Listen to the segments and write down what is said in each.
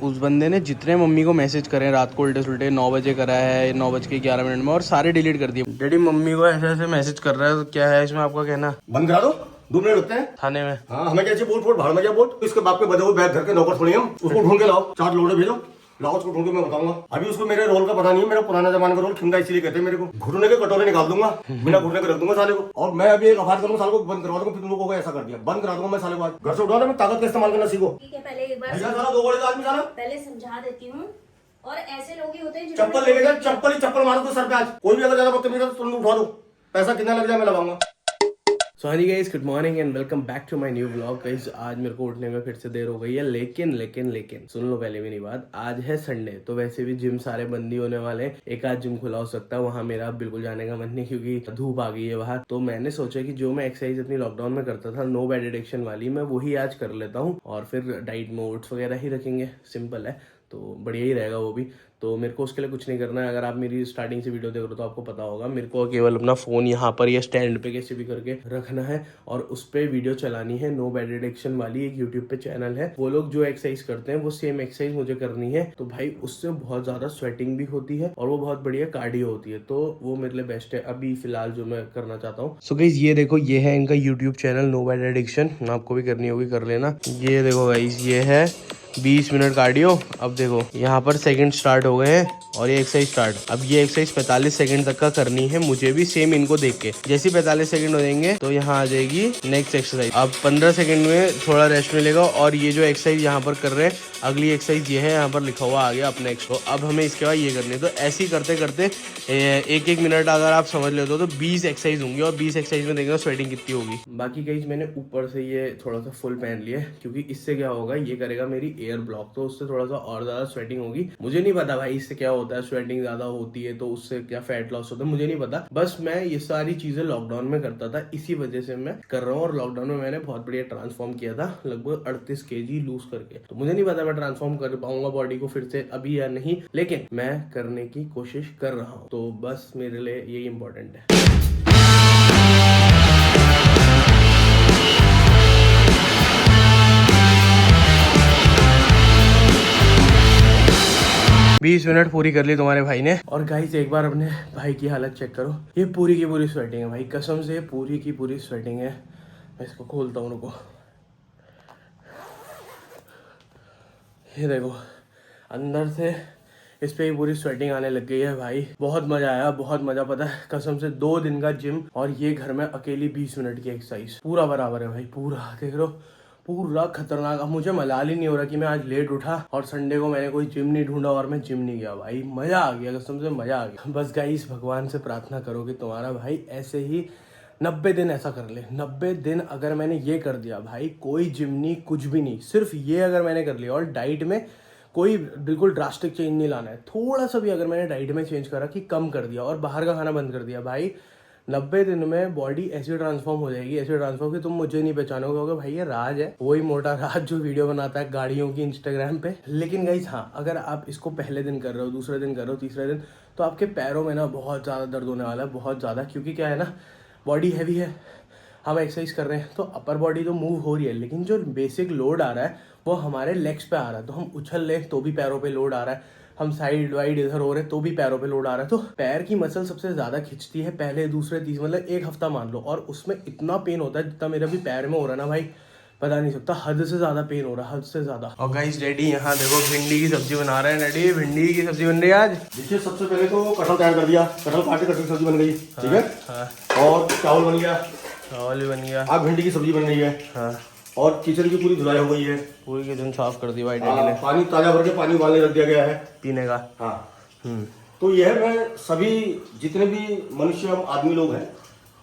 उस बंदे ने जितने मम्मी को मैसेज करे रात को उल्टे सुल्टे 9 बजे करा है 9:11 में और सारे डिलीट कर दिए। डैडी मम्मी को ऐसे ऐसे मैसेज कर रहा है, तो क्या है इसमें आपका कहना? बंद करा दो, 2 मिनट होते हैं थाने में। हाँ, हमें क्या चाहिए? बोल भाड़ में क्या बोल? इसके बाप के बदे हुए बैग घर के नौकर थोड़ी हम। उसको ढूंढ के लाओ, 4 लोड़े भेजो, लाओ उसको ढूंढ के मैं बताऊंगा। अभी उसको मेरे रोल का पता नहीं है, मेरा पुराना जमाने का रोल खिंगा, इसलिए कहते हैं मेरे को। घुटने के कटोरे निकाल दूंगा, बिना घुटने के रख दूंगा साले को। और मैं अभी एक अफाद करूंगा, साले को बंद करवा दूंगा। फिर तुम लोगों को ऐसा कर दिया, बंद करा दूंगा मैं साले को। आज घर से उठा मैं ताकत का इस्तेमाल करना सीखो। ठीक है, पहले एक बार भैया साला 2 घोड़े का आदमी साला। पहले समझा देती हूँ। और ऐसे लोग ही होते हैं चप्पल लेके जा, चप्पल मारो तो सर पे आज। कोई भी अगर ज्यादा बदतमीजी करे तो तुरंत उठा दो। पैसा कितना लग जाए मैं लगाऊंगा। सो हाँ जी guys, good morning and welcome back to my new vlog. Guys आज मेरे को उठने में फिर से देर हो गई है, लेकिन सुन लो पहले मेरी बात। आज है संडे, तो वैसे भी जिम सारे बंद ही होने वाले हैं। एक आध जिम खुला हो सकता है, वहां मेरा बिल्कुल जाने का मन नहीं क्योंकि धूप आ गई है बाहर। तो मैंने सोचा कि जो मैं एक्सरसाइज अपनी लॉकडाउन में करता था, नो बैड एडिक्शन वाली, मैं वही आज कर लेता हूँ। और फिर डाइट में ओट्स वगैरह ही रखेंगे, सिंपल है, तो बढ़िया ही रहेगा वो भी। तो मेरे को उसके लिए कुछ नहीं करना है। अगर आप मेरी स्टार्टिंग से वीडियो देख रहे हो तो आपको पता होगा, मेरे को केवल अपना फ़ोन यहाँ पर या स्टैंड पे कैसे भी करके रखना है और उस पर वीडियो चलानी है। नो बैड एडिक्शन वाली एक यूट्यूब पे चैनल है, वो लोग जो एक्सरसाइज करते हैं वो सेम एक्सरसाइज मुझे करनी है। तो भाई उससे बहुत ज़्यादा स्वेटिंग भी होती है और वो बहुत बढ़िया कार्डियो होती है, तो वो मेरे लिए बेस्ट है अभी फिलहाल जो मैं करना चाहता हूँ। सो गाइस ये देखो, ये है इनका YouTube channel No Bad Addiction. आपको भी करनी होगी, कर लेना। ये देखो गाइस, ये है 20 मिनट कार्डियो। अब देखो यहाँ पर सेकंड स्टार्ट हो गए हैं और ये एक्सरसाइज स्टार्ट। अब ये एक्सरसाइज 45 सेकंड तक का करनी है मुझे भी, सेम इनको देख के। जैसे 45 सेकंड हो जाएंगे तो यहाँ आ जाएगी नेक्स्ट एक्सरसाइज। अब 15 सेकंड में थोड़ा रेस्ट मिलेगा और ये जो एक्सरसाइज यहाँ पर कर रहे हैं, अगली एक्सरसाइज ये है, यहाँ पर लिखा हुआ आ गया अब नेक्स्ट। तो अब हमें इसके बाद ये करनी है। तो ऐसे ही करते करते एक मिनट अगर आप समझ लेते हो तो 20 एक्सरसाइज होंगी और 20 एक्सरसाइज में देखना स्वेटिंग कितनी होगी। बाकी गाइस मैंने ऊपर से ये थोड़ा सा फुल पहन लिया है क्योंकि इससे क्या होगा, ये करेगा मेरी एयर ब्लॉक, तो उससे थोड़ा सा और ज्यादा स्वेटिंग होगी। मुझे नहीं पता भाई इससे क्या होता है, स्वेटिंग ज्यादा होती है तो उससे क्या फैट लॉस होता है, मुझे नहीं पता। बस मैं ये सारी चीजें लॉकडाउन में करता था, इसी वजह से मैं कर रहा हूँ। और लॉकडाउन में मैंने बहुत बढ़िया ट्रांसफॉर्म किया था, लगभग 38 kg लूज करके। तो मुझे नहीं पता मैं ट्रांसफॉर्म कर पाऊंगा बॉडी को फिर से अभी या नहीं, लेकिन मैं करने की कोशिश कर रहा हूँ। तो बस मेरे लिए यही इंपॉर्टेंट है। 20 मिनट पूरी कर ली तुम्हारे भाई ने। और गाइस एक बार अपने भाई की हालत चेक करो, ये पूरी की पूरी स्वेटिंग है भाई, कसम से पूरी की पूरी स्वेटिंग है। मैं इसको खोलता हूँ, रुको। ये देखो अंदर से इस पे ही पूरी स्वेटिंग आने लग गई है भाई। बहुत मजा आया, बहुत मजा। पता है कसम से 2 दिन का जिम और ये घर में अकेली 20 मिनट की एक्सरसाइज, पूरा बराबर है भाई, पूरा देख लो, पूरा खतरनाक। अब मुझे मलाल ही नहीं हो रहा कि मैं आज लेट उठा और संडे को मैंने कोई जिम नहीं ढूंढा और मैं जिम नहीं गया। भाई मजा आ गया, कसम से मजा आ गया। बस गाइस भगवान से प्रार्थना करो कि तुम्हारा भाई ऐसे ही 90 दिन ऐसा कर ले। 90 दिन अगर मैंने ये कर दिया भाई, कोई जिम नहीं, कुछ भी नहीं, सिर्फ ये अगर मैंने कर लिया और डाइट में कोई बिल्कुल ड्रास्टिक चेंज नहीं लाना है, थोड़ा सा भी अगर मैंने डाइट में चेंज करा कि कम कर दिया और बाहर का खाना बंद कर दिया, भाई 90 दिन में बॉडी ऐसी ट्रांसफॉर्म हो जाएगी, ऐसे ट्रांसफॉर्म कि तुम मुझे नहीं पहचानोगे। भाई ये राज है, वही मोटा राज जो वीडियो बनाता है गाड़ियों की इंस्टाग्राम पे। लेकिन गाइस हाँ, अगर आप इसको पहले दिन कर रहे हो, दूसरे दिन कर रहे हो, तीसरे दिन, तो आपके पैरों में ना बहुत ज़्यादा दर्द होने वाला है, बहुत ज़्यादा। क्योंकि क्या है ना, बॉडी हैवी है, हम एक्सरसाइज कर रहे हैं तो अपर बॉडी तो मूव हो रही है, लेकिन जो बेसिक लोड आ रहा है वो हमारे लेग्स पे आ रहा है। तो हम उछल लें तो भी पैरों पे लोड आ रहा है, हम साइड वाइड इधर हो रहे हैं तो भी पैरों पे लोड आ रहा है। तो पैर की मसल सबसे ज्यादा खिंचती है पहले, दूसरे, तीसरे, मतलब 1 हफ्ता मान लो, और उसमें इतना पेन होता है जितना मेरा भी पैर में हो रहा है ना भाई, बता नहीं सकता, हद से ज्यादा पेन हो रहा है, हद से ज्यादा। और गाइस डैडी यहाँ देखो भिंडी की सब्जी बना रहे हैं। डैडी भिंडी की सब्जी बन रही है आज। देखिए सबसे पहले तो कटहल तैयार कर दिया, कटहल काट के कटहल की सब्जी बन गई, ठीक है। और चावल बन गया, चावल भी बन गया, अब भिंडी की सब्जी बन रही है। हाँ। और किचन की पूरी धुलाई हो गई है, पूरी किचन साफ कर दी भाई डैडी ने, पानी ताजा भर के पानी उबालने रख दिया गया है पीने का। हाँ। तो यह मैं सभी जितने भी मनुष्य हम आदमी लोग हैं,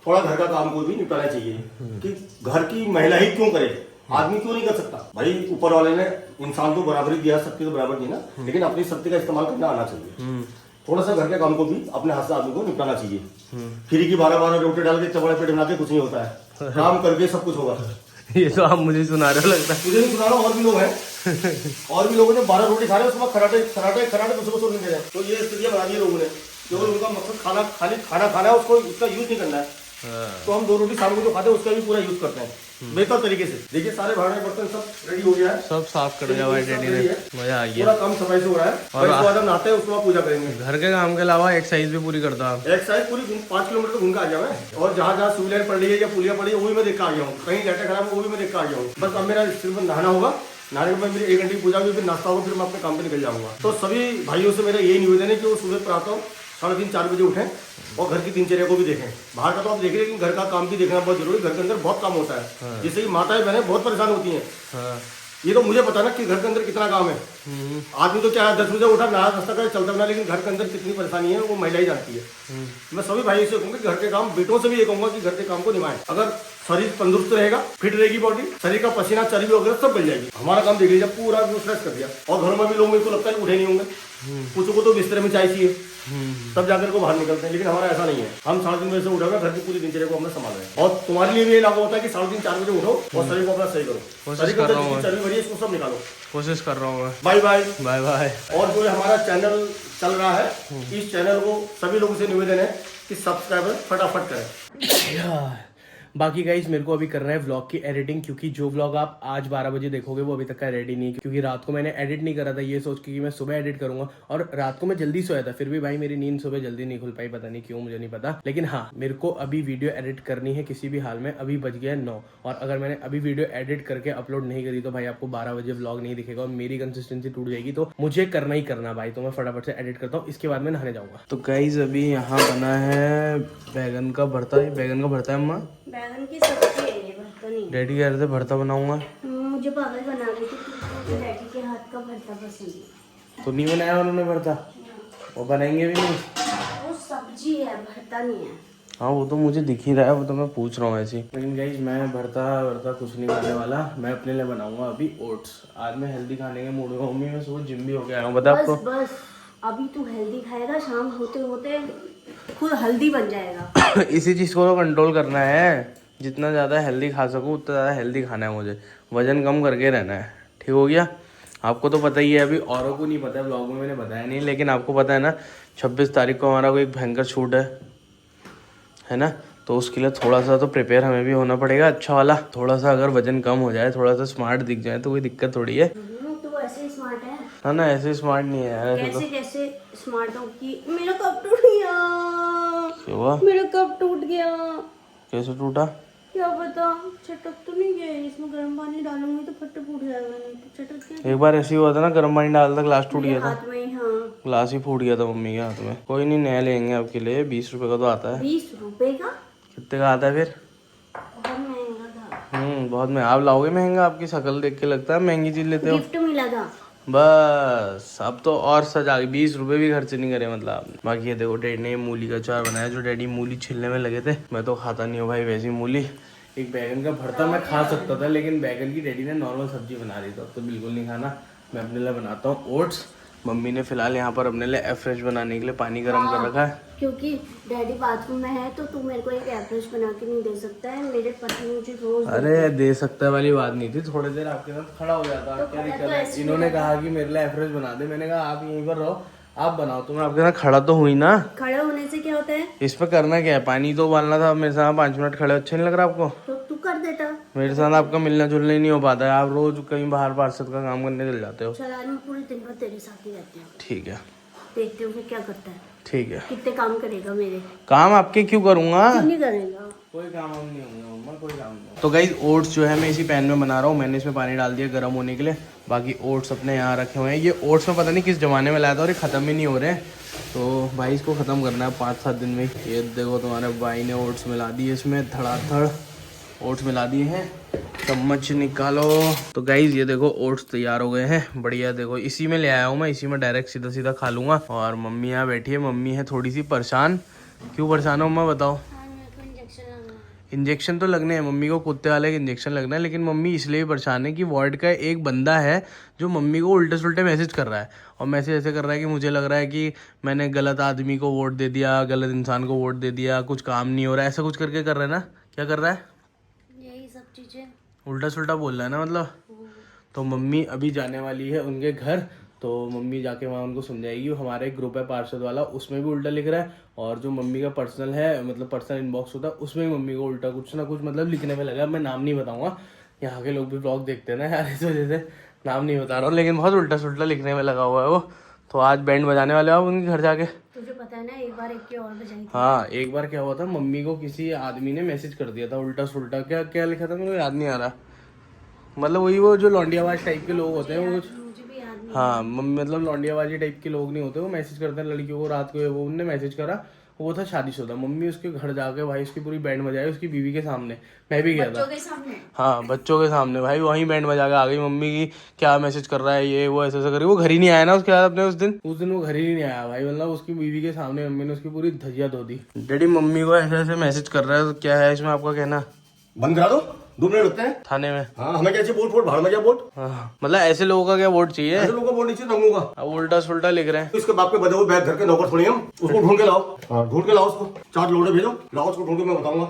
थोड़ा घर का काम को भी निपटाना चाहिए कि घर की महिला ही क्यों करे, आदमी क्यों नहीं कर सकता। भाई ऊपर वाले ने इंसान को बराबरी दिया, शक्ति तो बराबर दी ना, लेकिन अपनी शक्ति का इस्तेमाल करना आना चाहिए। थोड़ा सा घर के काम को भी अपने हाथ से आदमी को निपटाना चाहिए। फ्री की 12-12 रोटी डाल के चबड़े पेट बना के कुछ नहीं होता है, काम करके सब कुछ होगा। ये तो आप मुझे सुना रहे हो लगता है। मुझे नहीं सुना रहा, और भी लोग हैं और भी लोगों ने 12 रोटी खा रहे हैं, उसके बाद खराटे दूसरे को सोने दे रहे हैं। तो ये स्थितियां बना दी लोगों ने, केवल उनका मकसद खाना, खाली खाना खाना है, उसको इसका यूज नहीं करना है। तो हम 2 रोटी शाम को जो खाते हैं उसका भी पूरा यूज करते हैं बेहतर तरीके से। देखिए सारे भाड़े बर्तन सब रेडी हो गया है, सब साफ कर दिया भाई डैडी ने, मजा आ गया। पूरा काम सफाई से हो रहा है। और उसके बाद हम नहाते हैं, उसके बाद पूजा करेंगे। घर के काम के अलावा एक्सरसाइज भी पूरी करता है। एक्सरसाइज पूरी 5 किलोमीटर घूम के आ गया मैं, और जहाँ जहाँ सुई लाइन पड़ रही है या पुलिया पड़ी है वो भी मैं देख के आ गया हूँ, कहीं लाइटें खराब है वो भी मैं देख के आ गया हूँ। बस अब मेरा सिर्फ नहाना होगा, नहाने के बाद मेरी 1 घंटे की पूजा होगी, फिर नाश्ता होगा, फिर मैं अपने काम पे निकल जाऊंगा। तो सभी भाइयों से मेरा यही निवेदन है कि वो सुबह प्रातः 3:30-4 बजे उठें और घर की दिनचर्या को भी देखें। बाहर का तो आप देखिए, लेकिन घर का काम भी देखना बहुत जरूरी है। घर के अंदर बहुत काम होता है, जिससे कि माताएं बहनें बहुत परेशान होती हैं। ये तो मुझे पता ना कि घर के अंदर कितना काम है। आदमी तो क्या 10 बजे उठा, नहा नाश्ता करे, चलता बना, लेकिन घर के अंदर कितनी परेशानी है वो महिला ही जानती है। मैं सभी भाइयों से कहूँगा कि घर के काम, बेटों से भी ये कहूँगा कि घर के काम को निभाएं। अगर शरीर तंदुरुस्त रहेगा, फिट रहेगी बॉडी, शरीर का पसीना चर्बी वगैरह सब गल जाएगी। हमारा काम देख लीजिए पूरा फ्रेश कर दिया, और घरों में भी लोग मेरे को लगता है उठे नहीं होंगे, कुछ को तो बिस्तर में चाय चाहिए, तब जाकर को बाहर निकलते हैं। लेकिन हमारा ऐसा नहीं है, हम 3:30 बजे से उठोगे, घर की पूरी दिनचर्या को हमने संभाल रहे हैं। और तुम्हारे लिए भी ये लागू होता है कि 3:30-4 बजे उठो और शरीर को अपना सही करो, शरीर के अंदर जितनी चर्बी भरी है इसको सब निकालो। कोशिश कर रहा हूँ मैं। Bye bye bye bye. और जो हमारा चैनल चल रहा है, इस चैनल को सभी लोगों से निवेदन है कि सब्सक्राइबर फटाफट करें। बाकी गाइज मेरे को अभी करना है व्लॉग की एडिटिंग, क्योंकि जो व्लॉग आप आज 12 बजे देखोगे वो अभी तक का रेडी नहीं है, क्योंकि रात को मैंने एडिट नहीं करा था ये सोच के कि मैं सुबह एडिट करूंगा। और रात को मैं जल्दी सोया था, फिर भी भाई मेरी नींद सुबह जल्दी नहीं खुल पाई, पता नहीं क्यों, मुझे नहीं पता। लेकिन हाँ, मेरे को अभी वीडियो एडिट करनी है किसी भी हाल में। अभी बज गया 9, और अगर मैंने अभी वीडियो एडिट करके अपलोड नहीं करी तो भाई आपको 12 बजे व्लॉग नहीं दिखेगा और मेरी कंसिस्टेंसी टूट जाएगी। तो मुझे करना ही करना भाई, तो मैं फटाफट से एडिट करता हूँ, इसके बाद मैं नहाने जाऊंगा। तो गाइज अभी यहाँ बना है बैगन का भरता। बैगन का भरता है अम्मा, बैगन की सब्जी है ये, भरता नहीं। डैडी कह रहे थे भरता बनाऊंगा, मुझे पागल बना रही थी कि डैडी के हाथ का भरता पसंद है। तो नहीं बनाया उन्होंने भरता, वो बनाएंगे भी नहीं। वो सब्जी है, भरता नहीं है। हाँ वो तो मुझे दिख ही रहा है, वो तो मैं पूछ रहा हूँ ऐसे ही। लेकिन गाइस मैं भरता कुछ नहीं खाने वाला, मैं अपने लिए बनाऊंगा अभी ओट्स। आज मैं हेल्दी खाने के मूड में हूँ, मैं सुबह जिम भी होके आया हूँ, बता आपको। बस अभी तू हेल्दी खाएगा, शाम होते होते खुद हेल्दी बन जाएगा। इसी चीज़ को तो कंट्रोल करना है, जितना ज़्यादा हेल्दी खा सकूँ उतना ज़्यादा हेल्दी खाना है मुझे, वजन कम करके रहना है। ठीक हो गया? आपको तो पता ही है, अभी औरों को नहीं पता है, ब्लॉग में मैंने बताया नहीं, लेकिन आपको पता है ना 26 तारीख को हमारा कोई एक भयंकर शूट है ना, तो उसके लिए थोड़ा सा तो प्रिपेयर हमें भी होना पड़ेगा अच्छा वाला। थोड़ा सा अगर वजन कम हो जाए, थोड़ा सा स्मार्ट दिख जाए तो कोई दिक्कत थोड़ी है। तो ऐसे स्मार्ट है ना, ऐसे स्मार्ट नहीं है यार। कैसे स्मार्ट हो कि मेरा कप टूट गया। क्या हुआ? मेरा कप टूट गया। कैसे टूटा? क्या पता, चटक तो नहीं गया, इसमें गर्म पानी डालूंगी तो फट फूट जाएगा, नहीं तो चटक गया। एक बार ऐसे ही हुआ था ना, गर्म पानी डालता ग्लास टूट गया था, हाथ में ही। हाँ, ग्लास ही फूट गया था मम्मी के हाथ में। कोई नहीं, नया लेंगे आपके लिए, 20 रुपए का तो आता है। 20 रुपए का? कितने का आता है फिर? बहुत महंगा था। बहुत महंगा। आप लाओगे महंगा? आपकी शक्ल देख के लगता है महंगी चीज लेते हो। गिफ्ट मिला था बस अब तो और सजा, 20 रुपए भी खर्च नहीं करे मतलब आपने। बाकी ये देखो डैडी ने मूली का अचार बनाया, जो डैडी मूली छिलने में लगे थे। मैं तो खाता नहीं हूँ भाई वैसी मूली। एक बैगन का भरता मैं खा सकता था, लेकिन बैगन की डैडी ने नॉर्मल सब्जी बना दी, तो बिल्कुल नहीं खाना। मैं अपने लिए बनाता हूँ ओट्स। मम्मी ने फिलहाल यहाँ पर अपने लिए एफ्रेश बनाने के लिए पानी गर्म कर रखा है, क्योंकि डैडी बाथरूम में है, तो तू मेरे को एक एवरेज बना के नहीं दे सकता है। मेरे पति मुझे रोज अरे दे सकता है वाली बात नहीं थी, थोड़ी देर आपके साथ खड़ा हो जाता। क्या दिक्कत है? इन्होंने कहा कि मेरे लिए एवरेज बना दे, मैंने कहा आप यहीं पर रहो, आप बनाओ। तो मैं आपके साथ खड़ा तो हुई ना। खड़े होने से क्या होता है? इस पे करना क्या है? पानी तो उबालना था, मेरे साथ 5 मिनट खड़े अच्छा नहीं लग रहा आपको? तो तू कर देता। मेरे साथ आपका मिलना जुलना ही नहीं हो पाता है, आप रोज कहीं बाहर पार्षद का काम करने चल जाते हो। चल आज मैं पूरे दिन भर तेरे साथ ही रहती हूँ, ठीक है, देखते हो फिर क्या करता है। ठीक है। कितने काम करेगा मेरे? काम आपके क्यों करूंगा? क्यों नहीं करेगा? कोई काम हम नहीं होंगे मम्मा, कोई काम नहीं। तो गाइस ओट्स जो है मैं इसी पैन में बना रहा हूँ, मैंने इसमें पानी डाल दिया गर्म होने के लिए। बाकी ओट्स अपने यहाँ रखे हुए हैं। ये ओट्स में पता नहीं किस जमाने में लाया था और ये ख़त्म ही नहीं हो रहे हैं, तो भाई इसको ख़त्म करना है 5-7 दिन में। ये देखो तुम्हारे भाई ने ओट्स मिला दिए इसमें, धड़ाधड़ ओट्स मिला दिए हैं। चम्मच निकालो। तो गाइज ये देखो ओट्स तैयार हो गए हैं, बढ़िया। देखो इसी में ले आया हूँ मैं, इसी में डायरेक्ट सीधा सीधा खा लूँगा। और मम्मी यहाँ बैठी है, मम्मी है थोड़ी सी परेशान। क्यों परेशान हो मम्मा, बताओ? इंजेक्शन तो लगने हैं मम्मी को, कुत्ते वाले का इंजेक्शन लगना है। लेकिन मम्मी इसलिए भी परेशान है कि वार्ड का एक बंदा है जो मम्मी को उल्टे सुल्टे मैसेज कर रहा है, और मैसेज ऐसे कर रहा है कि मुझे लग रहा है कि मैंने गलत आदमी को वोट दे दिया, गलत इंसान को वोट दे दिया, कुछ काम नहीं हो रहा है, ऐसा कुछ करके कर रहा है ना। क्या कर रहा है? यही सब चीजें उल्टा सुल्टा बोल रहा है ना मतलब। तो मम्मी अभी जाने वाली है उनके घर, तो मम्मी जाके वहाँ उनको समझाएगी। हमारा एक ग्रुप है पार्षद वाला, उसमें भी उल्टा लिख रहा है, और जो मम्मी का पर्सनल है, मतलब पर्सनल इनबॉक्स होता है, उसमें भी मम्मी को उल्टा कुछ ना कुछ मतलब लिखने में लगा। मैं नाम नहीं बताऊंगा, यहाँ के लोग भी ब्लॉग देखते हैं ना यार, इस वजह से नाम नहीं बता रहा हूँ, लेकिन बहुत उल्टा सुल्टा लिखने में लगा हुआ है वो। तो आज बैंड बजाने वाले आप उनके घर जाके। तुझे पता है ना, एक बार एक की और बजाई थी। हाँ, एक बार क्या हुआ था, मम्मी को किसी आदमी ने मैसेज कर दिया था उल्टा सुल्टा, क्या क्या लिखा था मेरे को याद नहीं आ रहा, मतलब वही वो जो लौंडियाबाज टाइप के लोग होते हैं वो कुछ। मुझे भी याद नहीं। हाँ, मम्मी मतलब लौंडियाबाजी टाइप के लोग नहीं होते, वो मैसेज करते हैं लड़कियों को रात को। वो उनने मैसेज करा, वो था शादीशुदा। मम्मी उसके घर जाके भाई उसकी पूरी बैंड बजाई, उसकी बीवी के सामने। मैं भी गया था। बच्चों के सामने। हाँ, बच्चों के सामने भाई, वहीं बैंड बजा के आ गई मम्मी की, क्या मैसेज कर रहा है ये वो, ऐसे ऐसे करी। वो घर ही नहीं आया ना उसके बाद अपने, उस दिन वो घर ही नहीं आया भाई, मतलब उसकी बीवी के सामने मम्मी ने उसकी पूरी धजिया धो दी। डैडी मम्मी को ऐसे ऐसे मैसेज कर रहा है, तो क्या है इसमें आपका कहना? बंद करा दो, 2 मिनट लगते हैं थाने में? हाँ, हमें क्या चाहिए? वोट भाड़ में क्या वोट? हाँ, मतलब ऐसे लोगों का क्या वोट चाहिए? ऐसे लोगों का वोट नहीं चाहिए, दंगों का। अब उल्टा सुल्टा लिख रहे हैं। इसके बाप के बदे हुए बैग घर के नौकर थोड़ी हम, उसको ढूंढ के लाओ। हाँ, ढूंढ के लाओ उसको, 4 लोड़े भेजो, लाओ उसको ढूंढ के, मैं बताऊंगा।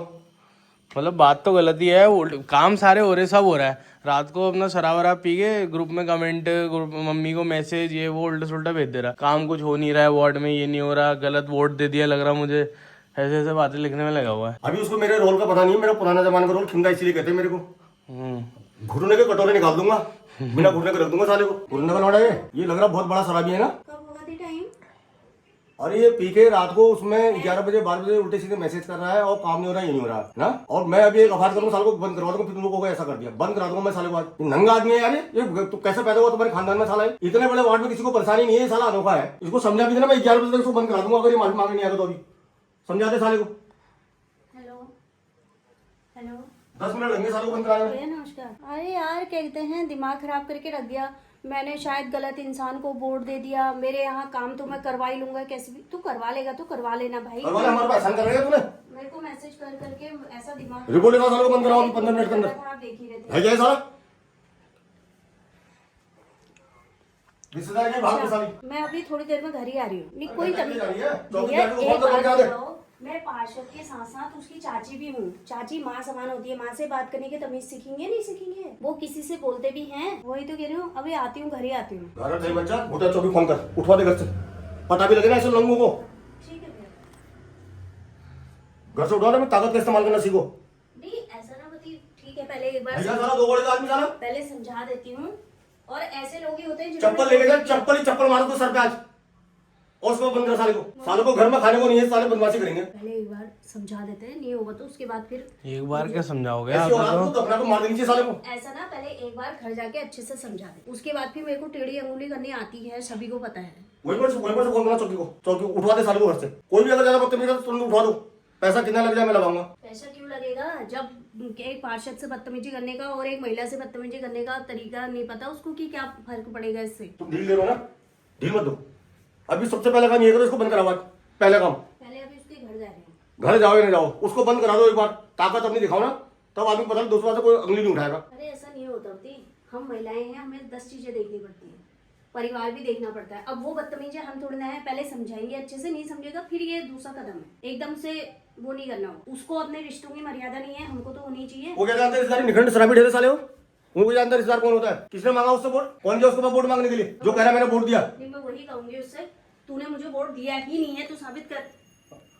मतलब बात तो गलत ही है, काम सारे हो रहे, सब हो रहा है। रात को अपना शराब वराब पी के ग्रुप में कमेंट, ग्रुप मम्मी को मैसेज, ये वो उल्टा सुल्टा भेज दे रहा। काम कुछ हो नहीं रहा है वार्ड में, ये नहीं हो रहा, गलत वोट दे दिया लग रहा मुझे, ऐसे ऐसे बातें लिखने में लगा हुआ है। अभी उसको मेरे रोल का पता नहीं है, मेरा पुराना जमाने का रोल खिंगा, इसलिए कहते हैं मेरे को। घुटने के कटोरे निकाल दूंगा, बिना घुटने के रख दूंगा साले को। घुटने का लौड़ा ये लग रहा बहुत बड़ा शराबी है ना। कब होगा दी टाइम? और ये पी के रात को उसमें 11 बजे 12 बजे उल्टे सीधे मैसेज कर रहा है, और काम नहीं हो रहा, ये नहीं हो रहा ना। और मैं अभी एक अफाज करूंगा, साल को बंद करवा दूंगा, फिर तुम लोगों को ऐसा कर दिया, बंद करा दूंगा मैं साले को। आज नंगा आदमी है यार ये, तो कैसे पैदा हुआ तुम्हारे खानदान में साला? इतने बड़े वार्ड में किसी को परेशानी नहीं है, साला अनोखा है। इसको समझा भी देना, मैं 11 बजे तक इसको बंद करा दूंगा, अगर ये माफी मांगने नहीं आएगा तो। अभी समझा दे साले को। हेलो हेलो 10 मिनट लगेंगे साले को बंद कराने में। भैया नमस्कार। अरे यार कहते हैं दिमाग खराब करके रख दिया, मैंने शायद गलत इंसान को वोट दे दिया, मेरे यहाँ काम तो मैं करवा ही लूंगा, कैसे भी तू करवा लेगा, तू करवा लेना भाई। और वाले हमारे पास एहसान कर रहे तूने, मेरे को मैसेज कर करके ऐसा दिमाग रिपोर्ट लिखा साले को बंद कराओ 15 मिनट के अंदर। आप देख ही रहे थे। है क्या ये साला? रिश्तेदार के भाग के साली। मैं अभी थोड़ी देर में घर ही आ रही हूँ। नहीं कोई घर तमीज जा रही है? चौकी भैया, जाके वो एक फोन तो बात बंद करा दे। बताओ, मैं पार्षद के साथ साथ उसकी चाची भी हूँ। चाची माँ समान होती है, माँ से बात करने की तमीज सीखेंगे नहीं सीखेंगे? वो किसी से बोलते भी हैं, वही तो कह रही हूँ। अभी आती हूँ, घर ही आती हूँ। घर सही बच्चा, होता 24 फोन कर, उठवा दे घर से, पता भी लगे ना ऐसे लोगों को। ठीक है भैया। घर से उठा दे, मैं ताकत का इस्तेमाल करना सीखो। नहीं ऐसा ना बताइए, ठीक है पहले एक बार भैया साला 2 बड़े का आदमी साला, पहले समझा देती हूँ। और ऐसे लोग ही होते हैं चप्पल लेके जा, चप्पल ही चप्पल मारो तो सर पे आज, और उसको बंद कर साले को। सालों को घर में खाने को नहीं है, साले बदमाशी करेंगे। पहले एक बार समझा देते हैं, नहीं होगा तो उसके बाद फिर एक बार क्या समझाओगे ऐसी आप? औलाद को तो अपना को मार देनी चाहिए साले को। ऐसा ना, पहले एक बार घर जाके अच्छे से समझा दे, उसके बाद फिर मेरे को टेढ़ी अंगुली करनी आती है, सभी को पता है। वही पर से फोन करना चौकी को, चौकी उठवा दे साले को घर से। कोई भी अगर ज्यादा बदतमीजी करे तो तुरंत उठवा दो, पैसा कितना लग जाए मैं लगाऊंगा। पैसा क्यों लगेगा जब एक पार्षद से बदतमीजी करने का और एक महिला से बदतमीजी करने का तरीका नहीं पता उसको कि क्या फर्क पड़ेगा इससे। तुम ढील दे रहे हो ना, ढील मत दो। अभी सबसे पहला काम ये करो, इसको बंद कराओ। पहला काम, पहले अभी उसके घर जा रहे हैं। घर जाओ या नहीं जाओ, उसको बंद करा दो एक बार। ताकत अपनी दिखाओ ना, तब आदमी पता नहीं दूसरा से कोई उंगली नहीं उठाएगा। अरे ऐसा नहीं होता होती, हम महिलाएं हैं, हमें 10 चीजें देखनी पड़ती है, परिवार भी देखना पड़ता है। अब वो बदतमीजी हम थोड़ी ना है, पहले समझाएंगे अच्छे से, नहीं समझेगा फिर ये दूसरा कदम है। एकदम से वो नहीं करना हो, उसको अपने रिश्तों की मर्यादा नहीं है, हमको तो होनी चाहिए। वो क्या जानते हैं रिश्तेदार निखंड शराबी ढेरे साले हो, उनको जानता है रिश्तेदार कौन होता है। किसने मांगा उससे वोट? कौन गया उसके पास वोट मांगने के लिए? जो कह रहा है मैंने वोट दिया। नहीं मैं वही कहूंगी उससे, तूने मुझे वोट दिया ही नहीं है तो साबित कर।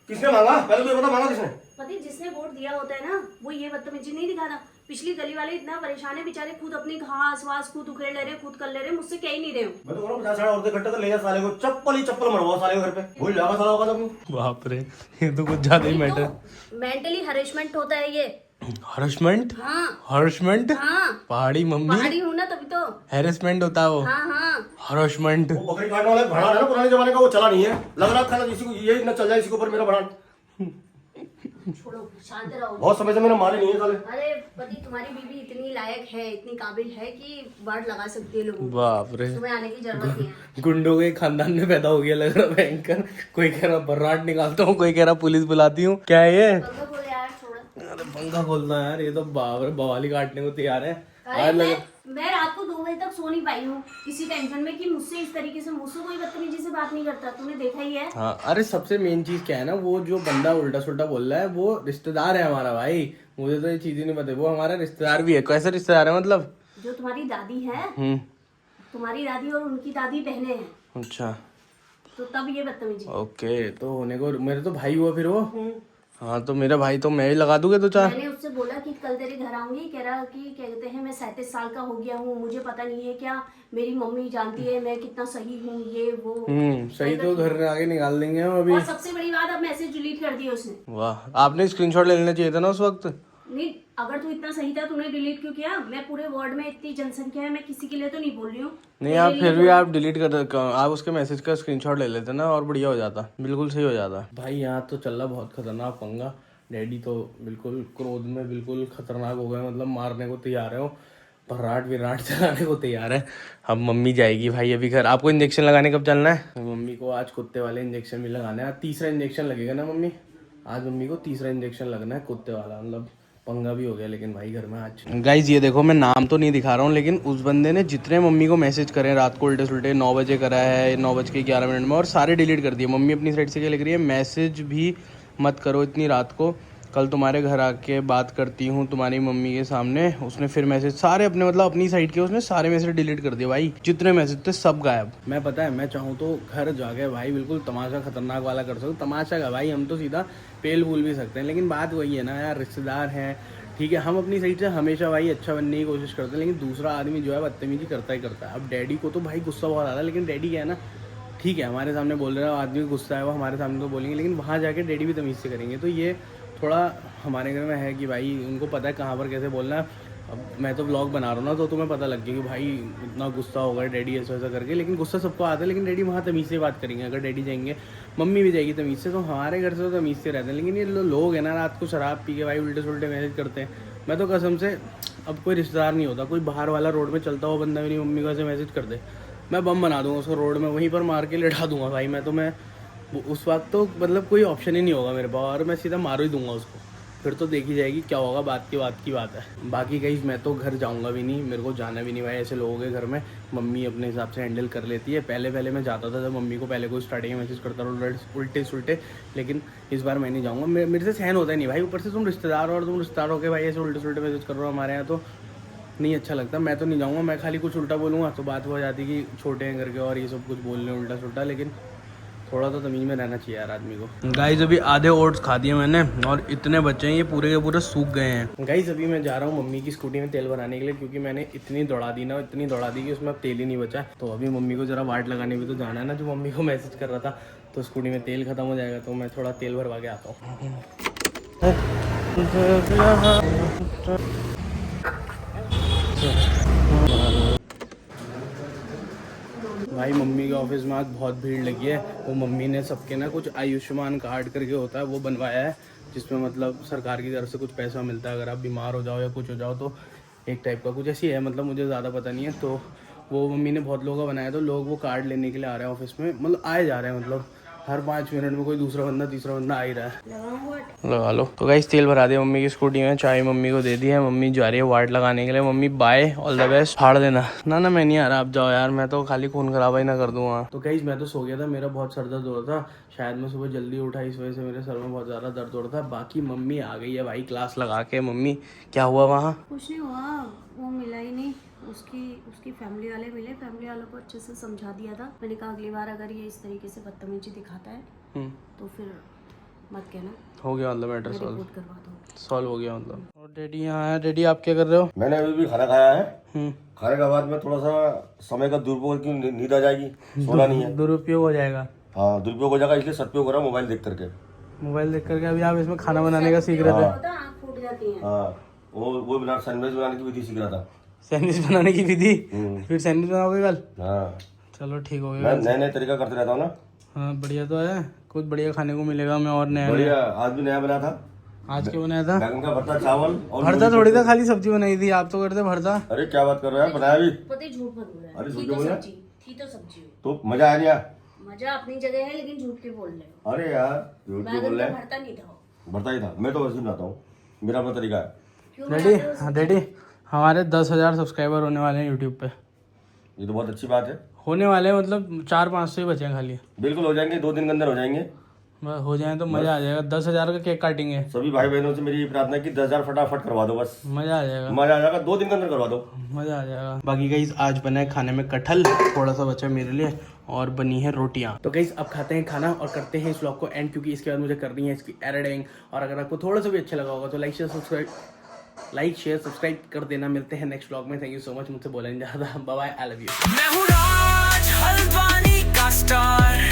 किसने मांगा? पहले तो ये बता, मांगा किसने? पति जिसने वोट दिया होता है ना, वो ये बदतमीजी नहीं दिखाता। पिछली गली वाले इतना परेशान है बेचारे, खुद अपनी घास वास खुद उखेड़ ले रहे, खुद कर ले रहे, मुझसे कह ही नहीं रहे हो। मैं तो 50 औरतें इकट्ठा कर ले जा साले को, चप्पल ही चप्पल मरवाओ साले को घर पे, भूल जाएगा साला होगा तब। बाप रे, ये तो कुछ ज्यादा ही मैटर। मेंटली हरेसमेंट होता है ये। हर्षमेंट? हाँ हर्षमेंट? हाँ, पहाड़ी मम्मी, पहाड़ी हूँ ना तभी तो। हैरेसमेंट होता है वो। हाँ हाँ, हर्षमेंट। वो बकरी काटने वाला भड़ा है ना पुराने जमाने का, वो चला नहीं है। लग रहा था किसी को ये न चल जाए इसी के ऊपर मेरा भड़ा। छोड़ो शांत रहो। बहुत समय से मैंने मारे नहीं है साले। अरे पति तुम्हारी बीवी इतनी लायक है, इतनी काबिल है कि वार्ड लगा सकती है लोगों को। बाप रे, तुम्हें आने की जरूरत नहीं है। गुंडों के खानदान में पैदा हो गया लग रहा भयंकर। कोई कह रहा बर्राट निकालता हूँ, कोई कह रहा पुलिस बुलाती हूँ। क्या है ये? पंखा खोलो यार, छोड़ो। अरे पंखा खोलना यार, ये तो बाप रे बवाली काटने को तैयार है। अरे आज लगा मैं रात को 2 बजे तक सो नहीं पाई हूँ इसी टेंशन में कि मुझसे इस तरीके से, मुझसे कोई बदतमीजी से बात नहीं करता, तूने देखा ही है। हाँ, अरे सबसे मेन चीज क्या है ना, वो जो बंदा उल्टा सुल्टा बोल रहा है वो रिश्तेदार है हमारा भाई। मुझे तो ये चीज ही नहीं पता, वो हमारा रिश्तेदार भी है। कैसा रिश्तेदार है मतलब? जो तुम्हारी दादी है तुम्हारी दादी और उनकी दादी बहनें हैं, अच्छा तो तब ये बदतमीजी। ओके, तो होने को मेरे तो भाई हुआ फिर वो। हाँ तो मेरा भाई तो मैं ही लगा दूंगा तो चार। मैंने उससे बोला कि कल तेरे घर आऊंगी, कह रहा कि क्या कहते हैं मैं 37 साल का हो गया हूँ, मुझे पता नहीं है क्या, मेरी मम्मी जानती है मैं कितना सही हूँ, ये वो। सही तो घर आगे निकाल देंगे हम अभी। और सबसे बड़ी बात, अब मैसेज डिलीट कर दिया उसने। वाह, आपने स्क्रीनशॉट ले लेना चाहिए था ना उस वक्त। नहीं, अगर तू इतना सही था तूने डिलीट क्यों किया? मैं पूरे वर्ल्ड में इतनी जनसंख्या है, मैं किसी के लिए तो नहीं बोल रही हूँ। नहीं आप फिर भी आप डिलीट कर, आप उसके मैसेज का स्क्रीनशॉट ले लेते ना और बढ़िया हो जाता, बिल्कुल सही हो जाता। भाई यहाँ तो चल रहा बहुत खतरनाक पंगा। डैडी तो बिल्कुल क्रोध में बिल्कुल खतरनाक हो गए, मतलब मारने को तैयार है वो, भर्राट विराट चलाने को तैयार है। अब मम्मी जाएगी भाई अभी घर। आपको इंजेक्शन लगाने कब चलना है? मम्मी को आज कुत्ते वाले इंजेक्शन भी लगाना है। तीसरा इंजेक्शन लगेगा ना मम्मी? आज मम्मी को तीसरा इंजेक्शन लगना है कुत्ते वाला, मतलब पंगा भी हो गया लेकिन भाई घर में आज। गाइज ये देखो, मैं नाम तो नहीं दिखा रहा हूँ लेकिन उस बंदे ने जितने मम्मी को मैसेज करे रात को उल्टे सुल्टे 9 बजे करा है, 9:11 में, और सारे डिलीट कर दिए। मम्मी अपनी साइड से क्या लिख रही है, मैसेज भी मत करो इतनी रात को, कल तुम्हारे घर आके बात करती हूँ तुम्हारी मम्मी के सामने। उसने फिर मैसेज सारे अपने मतलब अपनी साइड के उसने सारे मैसेज डिलीट कर दिए भाई, जितने मैसेज थे सब गायब। मैं पता है मैं चाहूँ तो घर जाके भाई बिल्कुल तमाशा खतरनाक वाला कर सकूँ। तमाशा का भाई हम तो सीधा पेल भूल भी सकते हैं, लेकिन बात वही है ना यार, रिश्तेदार हैं ठीक है, हम अपनी साइड से हमेशा भाई अच्छा बनने की कोशिश करते हैं, लेकिन दूसरा आदमी जो है बदतमीजी करता ही करता है। अब डैडी को तो भाई गुस्सा बहुत आ रहा है, लेकिन डैडी क्या है ना, ठीक है हमारे सामने बोल रहा है, आदमी को गुस्सा है वो हमारे सामने तो बोलेंगे, लेकिन वहाँ जाके डैडी भी तमीज़ से करेंगे। तो ये थोड़ा हमारे घर में है कि भाई उनको पता है कहाँ पर कैसे बोलना है। अब मैं तो व्लॉग बना रहा हूँ ना, तो तुम्हें पता लग गया कि भाई इतना गुस्सा होगा डैडी ऐसा वैसा करके, लेकिन गुस्सा सबको आता है, लेकिन डैडी वहाँ तमीज़ से बात करेंगे। अगर डैडी जाएंगे मम्मी भी जाएगी तमीज़ से, तो हमारे घर से तो तमीज़ से रहते हैं। लेकिन ये लोग हैं ना, रात को शराब पी के भाई उल्टे सुल्टे मैसेज करते हैं। मैं तो कसम से, अब कोई रिश्तेदार नहीं होता, कोई बाहर वाला रोड में चलता हुआ बंदा मेरी मम्मी को ऐसे मैसेज कर दे, मैं बम बना दूंगा उसको रोड में, वहीं पर मार के लिटा दूंगा भाई। मैं उस वक्त तो मतलब कोई ऑप्शन ही नहीं होगा मेरे पास, और मैं सीधा मार ही दूंगा उसको। फिर तो देखी जाएगी क्या होगा, बात की बात है। बाकी कहीं मैं तो घर जाऊंगा भी नहीं, मेरे को जाना भी नहीं भाई ऐसे लोगों के घर में। मम्मी अपने हिसाब से हैंडल कर लेती है। पहले मैं जाता था जब मम्मी को पहले कोई स्टार्टिंग में मैसेज करता था उल्टे सुल्टे, लेकिन इस बार मैं नहीं जाऊँगा, मेरे से सहन होता ही नहीं भाई। ऊपर से तुम रिश्तेदार और तुम रिश्तेदार हो के भाई ऐसे उल्टे सुल्टे मैसेज कर रहे हो हमारे यहाँ, तो नहीं अच्छा लगता। मैं तो नहीं जाऊँगा, मैं खाली कुछ उल्टा बोलूँगा तो बात हो जाती कि छोटे हैं करके और ये सब कुछ बोल रहे हैं उल्टा सुल्टा, लेकिन थोड़ा तो तमीज़ में रहना चाहिए यार आदमी को। गाइस अभी आधे ओट्स खा दिए मैंने और इतने बच्चे हैं, ये पूरे के पूरे सूख गए हैं। गाइस अभी मैं जा रहा हूँ मम्मी की स्कूटी में तेल भराने के लिए, क्योंकि मैंने इतनी दौड़ा दी कि उसमें अब तेल ही नहीं बचा। तो अभी मम्मी को जरा वाट लगाने भी तो जाना है ना, जो मम्मी को मैसेज कर रहा था, तो स्कूटी में तेल खत्म हो जाएगा, तो मैं थोड़ा तेल भरवा के आता हूँ। भाई मम्मी के ऑफिस में आज बहुत भीड़ लगी है। वो मम्मी ने सबके ना कुछ आयुष्मान कार्ड करके होता है वो बनवाया है, जिसमें मतलब सरकार की तरफ से कुछ पैसा मिलता है अगर आप बीमार हो जाओ या कुछ हो जाओ, तो एक टाइप का कुछ ऐसी है, मतलब मुझे ज़्यादा पता नहीं है। तो वो मम्मी ने बहुत लोगों का बनाया, तो लोग वो कार्ड लेने के लिए आ रहे हैं ऑफिस में, मतलब आए जा रहे हैं, मतलब हर 5 मिनट में कोई दूसरा बंदा तीसरा बंदा आ ही रहा है। लगा लो। तो गाइस तेल भरा दिया मम्मी की स्कूटी में, चाय मम्मी को दे दी है, मम्मी जा रही है वाट लगाने के लिए। Mummy bye, all the best, फाड़ देना। ना मैं नहीं आ रहा, आप जाओ यार, मैं तो खाली खून खराबा ही ना कर दूंगा। तो गाइस मैं तो सो गया था, मेरा बहुत सर दर्द हो रहा था, शायद मैं सुबह जल्दी उठा इस वजह से मेरे सर में बहुत ज़्यादा दर्द हो रहा था। बाकी मम्मी आ गई है भाई क्लास लगा के। मम्मी क्या हुआ वहाँ? कुछ नहीं हुआ, वो मिला ही नहीं, उसकी फैमिली वाले मिले, फैमिली वालों को अच्छे से समझा दिया था। मैंने कहा अगली बार अगर ये इस तरीके से बदतमीजी दिखाता है तो फिर मत कहना। हो गया मतलब मैटर रिपोर्ट करवा दो, सॉल्व हो गया मतलब। और डैडी यहाँ है। डैडी आप क्या कर रहे हो? मैंने अभी भी खाना खाया है। खाने के बाद में थोड़ा सा समय का दुरुपयोग की नींद आ जाएगी, सोना नहीं है। दुरुपयोग हो जाएगा? हाँ दुरुपयोग हो जाएगा, इसलिए सदुपयोग हो रहा है मोबाइल देख करके। मोबाइल देख करके? अभी आप इसमें खाना बनाने का सीख रहे थे? आँख फूट जाती है। हाँ वो बना सैंडविच बनाने की विधि सीख रहा था। सैंडविच बनाने की विधि? फिर सैंडविच बनाओगे कल? हाँ चलो ठीक हो गया। मैं नए नए तरीका करते रहता हूँ ना। हाँ बढ़िया तो है, कुछ बढ़िया खाने को मिलेगा मैं और नया। बढ़िया, आज भी नया बना था। आज क्या बनाया था? बैगन का भरता, चावल और भरता थोड़ी था, खाली सब्जी बनाई थी। आप तो करते भरता। अरे क्या बात कर रहे हो, बनाया भी। पता है झूठ मत बोल रहा है। अरे थी झूठ तो बोल रहा है? सब्जी, थी तो सब्जी हुई। तो मजा आया नहीं आया? मजा अपनी जगह है, लेकिन झूठ क्यों बोल रहे हो? अरे यार झूठ क्यों बोल बैगन रहे का हैं? भरता नहीं था वो। भरता ही था, मैं तो वैसे ही बनाता हूँ, मेरा अपना तरीका है। क्यों डैडी, बनाते हो? हाँ डैडी, हमारे 10,000 सब्सक्राइबर होने वाले हैं यूट्यूब पे। ये तो बहुत अच्छी बात है। होने वाले हैं मतलब 4-5 से ही बचे हैं खाली। बिल्कुल हो जाएंगे, 2 दिन के अंदर हो जाएंगे। बस हो जाए तो मजा आ जाएगा। 10,000 का केक काटेंगे। सभी भाई बहनों से मेरी प्रार्थना है कि 10,000 फटाफट करवा दो, बस मजा आ जाएगा। मजा आ जाएगा, 2 दिन के अंदर करवा दो, मजा आ जाएगा। बाकी गाइस आज बना है खाने में कटहल, थोड़ा सा बचा मेरे लिए, और बनी है रोटियां। तो गाइस अब खाते हैं खाना और करते हैं इस व्लॉग को एंड, क्योंकि इसके बाद मुझे करनी है इसकी एडिटिंग। और अगर आपको थोड़ा सा भी अच्छा लगा होगा तो लाइक शेयर सब्सक्राइब कर देना। मिलते हैं नेक्स्ट व्लॉग में। Thank you so much. मुझसे बोला नहीं जाता। Bye bye, I love you.